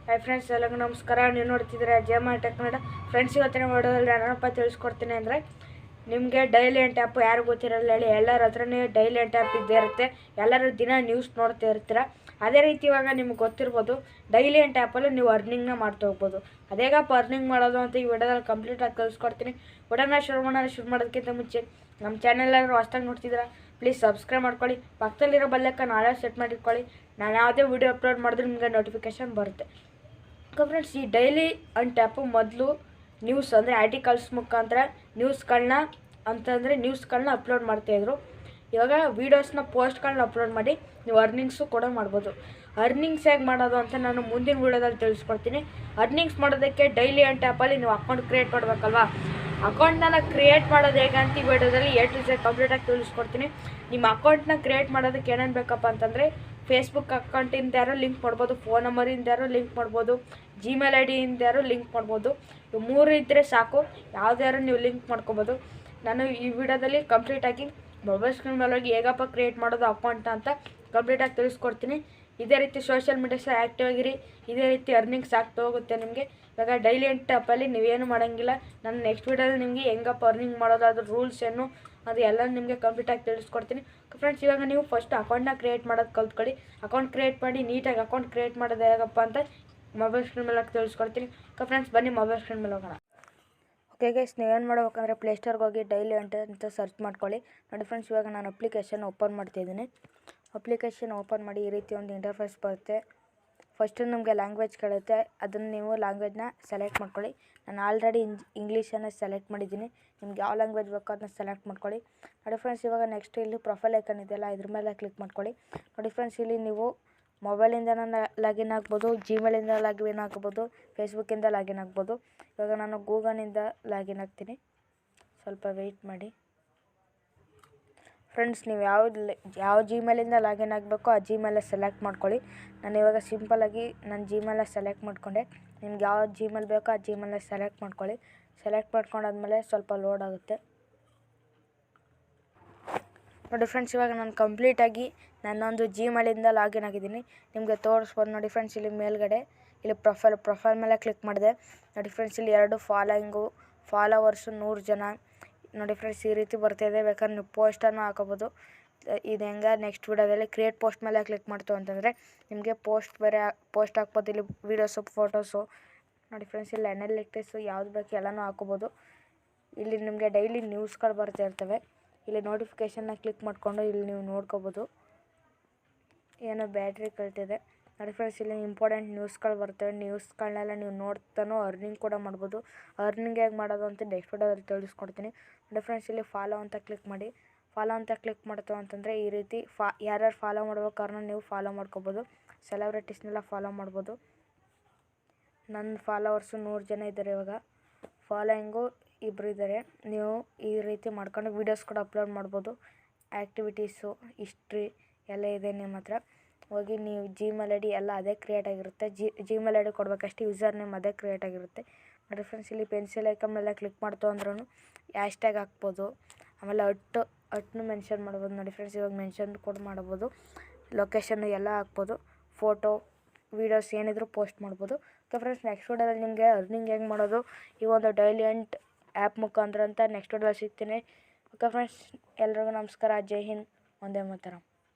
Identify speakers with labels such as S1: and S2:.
S1: Hi friends, ಎಲ್ಲರಿಗೂ ನಮಸ್ಕಾರ. ನೀವು ನೋಡ್ತಿದ್ದೀರಾ ಜಯಮಾಟ ಕನ್ನಡ. ಫ್ರೆಂಡ್ಸ್, ಇವತ್ತಿನ ವಿಡಿಯೋದಲ್ಲಿ ನಾನಪ್ಪ ತಿಳಿಸ್ಕೊಡ್ತೀನಿ ಅಂದರೆ, ನಿಮಗೆ ಡೈಲಿ ಎಂಟ್ ಆ್ಯಪ್ ಯಾರು ಗೊತ್ತಿರಲ್ಲ ಹೇಳಿ, ಎಲ್ಲರ ಹತ್ರನೇ ಡೈಲಿ ಎಂಟ್ ಆ್ಯಪ್ ಇದ್ದೇ ಇರುತ್ತೆ. ಎಲ್ಲರೂ ದಿನ ನ್ಯೂಸ್ ನೋಡ್ತಾ ಇರ್ತೀರ. ಅದೇ ರೀತಿ ಇವಾಗ ನಿಮ್ಗೆ ಗೊತ್ತಿರ್ಬೋದು, ಡೈಲಿ ಎಂಟ್ ಆ್ಯಪಲ್ಲಿ ನೀವು ಅರ್ನಿಂಗ್ನ ಮಾಡ್ತಾ ಹೋಗ್ಬೋದು. ಅದೇಗಪ್ಪ ಅರ್ನಿಂಗ್ ಮಾಡೋದು ಅಂತ ಈ ವಿಡಿಯೋದಲ್ಲಿ ಕಂಪ್ಲೀಟಾಗಿ ತಿಳಿಸ್ಕೊಡ್ತೀನಿ. ವಿಡಿಯೋನ ಶುರು ಮಾಡೋದಕ್ಕಿಂತ ಮುಂಚೆ ನಮ್ಮ ಚಾನಲ್ ಎಲ್ಲರೂ ಹೊಸ್ದಾಗಿ ನೋಡ್ತಿದ್ದೀರಾ, ಪ್ಲೀಸ್ ಸಬ್ಸ್ಕ್ರೈಬ್ ಮಾಡ್ಕೊಳ್ಳಿ. ಪಕ್ಕದಲ್ಲಿರೋ ಬೆಲ್ಲೈಕನ್ ನಾಳೆ ಸೆಟ್ ಮಾಡಿಟ್ಕೊಳ್ಳಿ. ನಾನು ಯಾವುದೇ ವಿಡಿಯೋ ಅಪ್ಲೋಡ್ ಮಾಡಿದ್ರೆ ನಿಮಗೆ ನೋಟಿಫಿಕೇಶನ್ ಬರುತ್ತೆ. ಫ್ರೆಂಡ್ಸ್, ಈ ಡೈಲಿ ಎಂಟ್ ಆ್ಯಪು ಮೊದಲು ನ್ಯೂಸ್ ಅಂದರೆ ಆರ್ಟಿಕಲ್ಸ್ ಮುಖಾಂತರ ನ್ಯೂಸ್ಗಳನ್ನ ಅಪ್ಲೋಡ್ ಮಾಡ್ತಾಯಿದ್ರು. ಇವಾಗ ವೀಡಿಯೋಸ್ನ ಪೋಸ್ಟ್ಗಳನ್ನ ಅಪ್ಲೋಡ್ ಮಾಡಿ ನೀವು ಅರ್ನಿಂಗ್ಸು ಕೂಡ ಮಾಡ್ಬೋದು. ಅರ್ನಿಂಗ್ಸ್ ಹೇಗೆ ಮಾಡೋದು ಅಂತ ನಾನು ಮುಂದಿನ ವೀಡಿಯೋದಲ್ಲಿ ತಿಳಿಸ್ಕೊಡ್ತೀನಿ. ಅರ್ನಿಂಗ್ಸ್ ಮಾಡೋದಕ್ಕೆ ಡೈಲಿ ಎಂಟ್ ಆ್ಯಪಲ್ಲಿ ನೀವು ಅಕೌಂಟ್ ಕ್ರಿಯೇಟ್ ಮಾಡಬೇಕಲ್ವಾ. ಅಕೌಂಟ್ನ ಕ್ರಿಯೇಟ್ ಮಾಡೋದು ಹೇಗೆ ಅಂತ ಈ ವಿಡಿಯೋದಲ್ಲಿ A to Z ಕಂಪ್ಲೀಟಾಗಿ ತಿಳಿಸ್ಕೊಡ್ತೀನಿ. ನಿಮ್ಮ ಅಕೌಂಟ್ನ ಕ್ರಿಯೇಟ್ ಮಾಡೋದಕ್ಕೆ ಏನೇನು ಬೇಕಪ್ಪ ಅಂತಂದರೆ, ಫೇಸ್ಬುಕ್ ಅಕೌಂಟಿಂದ ಯಾರೋ ಲಿಂಕ್ ಮಾಡ್ಬೋದು, ಫೋನ್ ನಂಬರಿಂದ ಯಾರೋ ಲಿಂಕ್ ಮಾಡ್ಬೋದು, ಜಿಮೇಲ್ ID ಇಂದ ಯಾರೋ ಲಿಂಕ್ ಮಾಡ್ಬೋದು. ಇವು 3 ಇದ್ದರೆ ಸಾಕು, ಯಾವುದ್ಯಾರು ನೀವು ಲಿಂಕ್ ಮಾಡ್ಕೊಬೋದು. ನಾನು ಈ ವಿಡಿಯೋದಲ್ಲಿ ಕಂಪ್ಲೀಟಾಗಿ ಮೊಬೈಲ್ ಸ್ಕ್ರೀನ್ ಮೇಲೆ ಹೋಗಿ ಹೇಗಪ್ಪ ಕ್ರಿಯೇಟ್ ಮಾಡೋದು ಅಕೌಂಟ್ ಅಂತ ಕಂಪ್ಲೀಟಾಗಿ ತಿಳಿಸ್ಕೊಡ್ತೀನಿ. ಇದೇ ರೀತಿ ಸೋಷಿಯಲ್ ಮೀಡಿಯಾಸ್ ಆ್ಯಕ್ಟಿವ್ ಆಗಿರಿ, ಇದೇ ರೀತಿ ಅರ್ನಿಂಗ್ಸ್ ಆಗ್ತಾ ಹೋಗುತ್ತೆ ನಿಮಗೆ. ಇವಾಗ ಡೈಲಿ ಎಂಟ್ ಆ್ಯಪಲ್ಲಿ ನೀವೇನು ಮಾಡೋಂಗಿಲ್ಲ. ನಾನು ನೆಕ್ಸ್ಟ್ ವೀಡಿಯೋದಲ್ಲಿ ನಿಮಗೆ ಹೆಂಗಪ್ಪ ಅರ್ನಿಂಗ್ ಮಾಡೋದು, ಅದ್ರ ರೂಲ್ಸ್ ಏನು ಅದು ಎಲ್ಲ ನಿಮಗೆ ಕಂಪ್ಲೀಟಾಗಿ ತಿಳಿಸ್ಕೊಡ್ತೀನಿ. ಫ್ರೆಂಡ್ಸ್, ಇವಾಗ ನೀವು ಫಸ್ಟ್ ಅಕೌಂಟ್ನ ಕ್ರಿಯೇಟ್ ಮಾಡೋದು ಕಲ್ತ್ಕೊಳ್ಳಿ. ಅಕೌಂಟ್ ಕ್ರಿಯೇಟ್ ಮಾಡಿ ನೀಟಾಗಿ ಅಕೌಂಟ್ ಕ್ರಿಯೇಟ್ ಮಾಡೋದು ಹೇಗಪ್ಪ ಅಂತ ಮೊಬೈಲ್ ಸ್ಕ್ರೀನ್ ಮೇಲೆ ತಿಳಿಸ್ಕೊಡ್ತೀನಿ. ಫ್ರೆಂಡ್ಸ್, ಬನ್ನಿ ಮೊಬೈಲ್ ಸ್ಕ್ರೀನ್ ಮೇಲೆ ಹೋಗೋಣ. ಓಕೆ ಗೈಸ್, ನೀವೇನು ಮಾಡ್ಬೇಕಂದ್ರೆ ಪ್ಲೇಸ್ಟೋರ್ಗೆ ಹೋಗಿ ಡೈಲಿ ಅಂತ ಸರ್ಚ್ ಮಾಡ್ಕೊಳ್ಳಿ. ನೋಡಿ ಫ್ರೆಂಡ್ಸ್, ಇವಾಗ ನಾನು ಅಪ್ಲಿಕೇಶನ್ ಓಪನ್ ಮಾಡ್ತಾಯಿದ್ದೀನಿ. ಅಪ್ಲಿಕೇಶನ್ ಓಪನ್ ಮಾಡಿ ಈ ರೀತಿ ಒಂದು ಇಂಟರ್ಫೇಸ್ ಬರುತ್ತೆ. ಫಸ್ಟು ನಮಗೆ ಲ್ಯಾಂಗ್ವೇಜ್ ಕೇಳುತ್ತೆ, ಅದನ್ನು ನೀವು ಲ್ಯಾಂಗ್ವೇಜ್ನ ಸೆಲೆಕ್ಟ್ ಮಾಡ್ಕೊಳ್ಳಿ. ನಾನು ಆಲ್ರೆಡಿ ಇಂಗ್ಲೀಷನ್ನು ಸೆಲೆಕ್ಟ್ ಮಾಡಿದ್ದೀನಿ. ನಿಮ್ಗೆ ಯಾವ ಲ್ಯಾಂಗ್ವೇಜ್ ಬೇಕೋ ಅದನ್ನ ಸೆಲೆಕ್ಟ್ ಮಾಡ್ಕೊಳ್ಳಿ. ನೋಡಿ ಫ್ರೆಂಡ್ಸ್, ಇವಾಗ ನೆಕ್ಸ್ಟ್ ಇಲ್ಲಿ ಪ್ರೊಫೈಲ್ ಐಕನ್ ಇದೆಯಲ್ಲ, ಇದ್ರ ಮೇಲೆ ಕ್ಲಿಕ್ ಮಾಡ್ಕೊಳ್ಳಿ. ನೋಡಿ ಫ್ರೆಂಡ್ಸ್, ಇಲ್ಲಿ ನೀವು ಮೊಬೈಲಿಂದ ಲಾಗಿನ್ ಆಗ್ಬೋದು, ಜಿಮೇಲಿಂದ ಲಾಗಿನ್ ಆಗ್ಬೋದು, ಫೇಸ್ಬುಕ್ಕಿಂದ ಲಾಗಿನ್ ಆಗ್ಬೋದು. ಇವಾಗ ನಾನು ಗೂಗಲಿಂದ ಲಾಗಿನ್ ಆಗ್ತೀನಿ, ಸ್ವಲ್ಪ ವೆಯ್ಟ್ ಮಾಡಿ. ಫ್ರೆಂಡ್ಸ್, ನೀವು ಯಾವ ಜಿಮೇಲಿಂದ ಲಾಗಿನ್ ಆಗಬೇಕೋ ಆ ಜಿಮೇಲ ಸೆಲೆಕ್ಟ್ ಮಾಡ್ಕೊಳ್ಳಿ. ನಾನು ಇವಾಗ ಸಿಂಪಲಾಗಿ ನನ್ನ ಜಿಮೇಲ ಸೆಲೆಕ್ಟ್ ಮಾಡಿಕೊಂಡೆ. ನಿಮ್ಗೆ ಯಾವ ಜಿಮೇಲ್ ಬೇಕೋ ಆ ಜಿಮೇಲ್ನ ಸೆಲೆಕ್ಟ್ ಮಾಡ್ಕೊಳ್ಳಿ. ಸೆಲೆಕ್ಟ್ ಮಾಡ್ಕೊಂಡಾದ್ಮೇಲೆ ಸ್ವಲ್ಪ ಲೋಡ್ ಆಗುತ್ತೆ. ನೋಡಿ ಫ್ರೆಂಡ್ಸ್, ಇವಾಗ ನಾನು ಕಂಪ್ಲೀಟಾಗಿ ನನ್ನೊಂದು ಜಿಮೇಲಿಂದ ಲಾಗಿನ್ ಆಗಿದ್ದೀನಿ. ನಿಮಗೆ ತೋರಿಸ್ಬೋದು. ನೋಡಿ ಫ್ರೆಂಡ್ಸ್, ಇಲ್ಲಿ ಮೇಲ್ಗಡೆ ಇಲ್ಲಿ ಪ್ರೊಫೈಲ್ ಮೇಲೆ ಕ್ಲಿಕ್ ಮಾಡಿದೆ. ನೋಡಿ ಫ್ರೆಂಡ್ಸ್, ಇಲ್ಲಿ 2 ಫಾಲೋವರ್ಸು 100 ಜನ. ನೋಡಿ ಫ್ರೆಂಡ್ಸ್, ಈ ರೀತಿ ಬರ್ತಾಯಿದೆ. ಬೇಕಾದ್ರೆ ನೀವು ಪೋಸ್ಟನ್ನು ಹಾಕೋಬೋದು. ಇದು ಹೆಂಗೆ ನೆಕ್ಸ್ಟ್ ವೀಡಿಯೋದಲ್ಲಿ ಕ್ರಿಯೇಟ್ ಪೋಸ್ಟ್ ಮೇಲೆ ಕ್ಲಿಕ್ ಮಾಡ್ತು ಅಂತಂದರೆ ನಿಮಗೆ ಪೋಸ್ಟ್ ಹಾಕ್ಬೋದು. ಇಲ್ಲಿ ವೀಡಿಯೋಸು, ಫೋಟೋಸು. ನೋಡಿ ಫ್ರೆಂಡ್ಸ್, ಇಲ್ಲಿ ಅನಾಲಿಟಿಕ್ಸು ಯಾವ್ದು ಬೇಕು ಎಲ್ಲನೂ ಹಾಕೋಬೋದು. ಇಲ್ಲಿ ನಿಮಗೆ ಡೈಲಿ ನ್ಯೂಸ್ಗಳು ಬರ್ತಾ ಇರ್ತವೆ. ಇಲ್ಲಿ ನೋಟಿಫಿಕೇಷನ್ನ ಕ್ಲಿಕ್ ಮಾಡಿಕೊಂಡು ಇಲ್ಲಿ ನೀವು ನೋಡ್ಕೋಬೋದು. ಏನೋ ಬ್ಯಾಟ್ರಿ ಕಳ್ತಿದೆ. ನೋಡಿ ಫ್ರೆಂಡ್ಸ್, ಇಲ್ಲಿ ಇಂಪಾರ್ಟೆಂಟ್ ನ್ಯೂಸ್ಗಳು ಬರ್ತವೆ. ನ್ಯೂಸ್ಗಳನ್ನೆಲ್ಲ ನೀವು ನೋಡ್ತಾನೋ ಅರ್ನಿಂಗ್ ಕೂಡ ಮಾಡ್ಬೋದು. ಅರ್ನಿಂಗ್ ಹೇಗೆ ಮಾಡೋದು ಅಂತ ನೆಕ್ಸ್ಟ್ ವಿಡಿಯೋದಲ್ಲಿ ತಿಳಿಸ್ಕೊಡ್ತೀನಿ. ನೋಡಿ ಫ್ರೆಂಡ್ಸ್, ಇಲ್ಲಿ ಫಾಲೋ ಅಂತ ಕ್ಲಿಕ್ ಮಾಡಿ. ಫಾಲೋ ಅಂತ ಕ್ಲಿಕ್ ಮಾಡ್ತು ಅಂತಂದರೆ ಈ ರೀತಿ ಯಾರ್ಯಾರು ಫಾಲೋ ಮಾಡ್ಬೇಕು ಅವ್ರನ್ನ ನೀವು ಫಾಲೋ ಮಾಡ್ಕೋಬೋದು. ಸೆಲೆಬ್ರಿಟೀಸ್ನೆಲ್ಲ ಫಾಲೋ ಮಾಡ್ಬೋದು. ನನ್ನ ಫಾಲೋವರ್ಸು 100 ಜನ ಇದ್ದಾರೆ. ಇವಾಗ ಫಾಲೋಯಿಂಗು 2 ಇದ್ದಾರೆ. ನೀವು ಈ ರೀತಿ ಮಾಡ್ಕೊಂಡು ವೀಡಿಯೋಸ್ ಕೂಡ ಅಪ್ಲೋಡ್ ಮಾಡ್ಬೋದು. ಆ್ಯಕ್ಟಿವಿಟೀಸು, ಹಿಸ್ಟ್ರಿ ಎಲ್ಲ ಇದೆ ನಿಮ್ಮ ಹತ್ರ. ಹೋಗಿ ನೀವು ಜಿಮೇಲ್ ID ಎಲ್ಲ ಅದೇ ಕ್ರಿಯೇಟ್ ಆಗಿರುತ್ತೆ. ಜಿಮೇಲ್ ID ಕೊಡಬೇಕಷ್ಟೇ, ಯೂಸರ್ ನೇಮ್ ಅದೇ ಕ್ರಿಯೇಟ್ ಆಗಿರುತ್ತೆ. ನೋಡಿ ಫ್ರೆಂಡ್ಸ್, ಇಲ್ಲಿ ಪೆನ್ಸಿಲ್ ಐಕನ್ ಮೇಲೆ ಕ್ಲಿಕ್ ಮಾಡ್ತು ಅಂದ್ರೂ ಹ್ಯಾಶ್ಟ್ಯಾಗ್ ಹಾಕ್ಬೋದು. ಆಮೇಲೆ ಅಟ್ನು ಮೆನ್ಷನ್ ಮಾಡ್ಬೋದು. ನೋಡಿ ಫ್ರೆಂಡ್ಸ್, ಇವಾಗ ಮೆನ್ಷನ್ ಕೂಡ ಮಾಡ್ಬೋದು. ಲೊಕೇಶನ್ನು ಎಲ್ಲ ಹಾಕ್ಬೋದು. ಫೋಟೋ, ವೀಡಿಯೋಸ್ ಏನಿದ್ರು ಪೋಸ್ಟ್ ಮಾಡ್ಬೋದು. ಓಕೆ ಫ್ರೆಂಡ್ಸ್, ನೆಕ್ಸ್ಟ್ ವಿಡಿಯೋದಲ್ಲಿ ನಿಮಗೆ ಅರ್ನಿಂಗ್ ಹೆಂಗೆ ಮಾಡೋದು ಈ ಒಂದು ಡೈಲಿ ಎಂಟ್ ಆ್ಯಪ್ ಮುಖಾಂತರ ಅಂತ ನೆಕ್ಸ್ಟ್ ವಿಡಿಯೋದಲ್ಲಿ ಸಿಗ್ತೀನಿ. ಓಕೆ ಫ್ರೆಂಡ್ಸ್, ಎಲ್ರಿಗೂ ನಮಸ್ಕಾರ. ಜೈ ಹಿಂದ್, ಒಂದೇ ಮಾತರಂ.